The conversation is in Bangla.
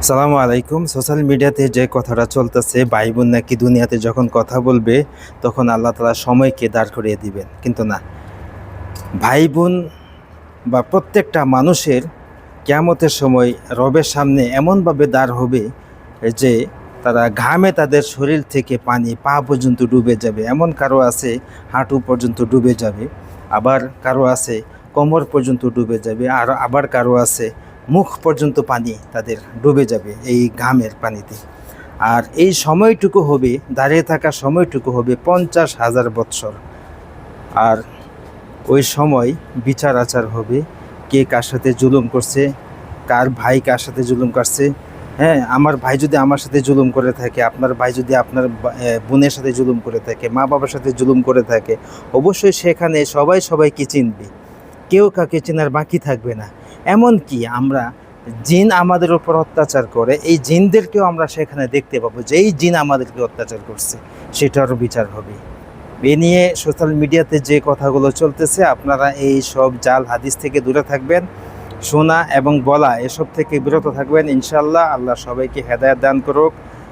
সালামু আলাইকুম। সোশ্যাল মিডিয়াতে যে কথাটা চলতেছে, ভাই বোন নাকি দুনিয়াতে যখন কথা বলবে তখন আল্লাহ তাআলা সময়কে দাঁড় করিয়ে দিবেন, কিন্তু না। ভাই বোন বা প্রত্যেকটা মানুষের কিয়ামতের সময় রবের সামনে এমনভাবে দাঁড় হবে যে তারা ঘামে তাদের শরীর থেকে পানি পা পর্যন্ত ডুবে যাবে। এমন কারো আছে হাঁটু পর্যন্ত ডুবে যাবে, আবার কারো আছে কোমর পর্যন্ত ডুবে যাবে, আর আবার কারো আছে মুখ পর্যন্ত পানি তাদের ডুবে যাবে এই ঘামের পানিতে। আর এই সময়টুকু হবে, দাঁড়িয়ে থাকা সময়টুকু হবে 50,000 বৎসর। আর ওই সময় বিচার আচার হবে, কে কার সাথে জুলুম করছে, কার ভাই কার সাথে জুলুম করছে। হ্যাঁ, আমার ভাই যদি আমার সাথে জুলুম করে থাকে, আপনার ভাই যদি আপনার বোনের সাথে জুলুম করে থাকে, মা বাবার সাথে জুলুম করে থাকে, অবশ্যই সেখানে সবাই সবাইকে চিনবে, কেউ কাউকে চেনার বাকি থাকবে না। এমন কি আমরা জিন আমাদের উপর অত্যাচার করে, এই জিনদেরকেও আমরা সেখানে দেখতে পাবো যে এই জিন আমাদেরকে অত্যাচার করছে, সেটারও বিচার হবে। এ নিয়ে সোশ্যাল মিডিয়াতে যে কথাগুলো চলতেছে, আপনারা এই সব জাল হাদিস থেকে দূরে থাকবেন, শোনা এবং বলা এসব থেকে বিরত থাকবেন। ইনশাআল্লাহ আল্লাহ সবাইকে হেদায়েত দান করুক।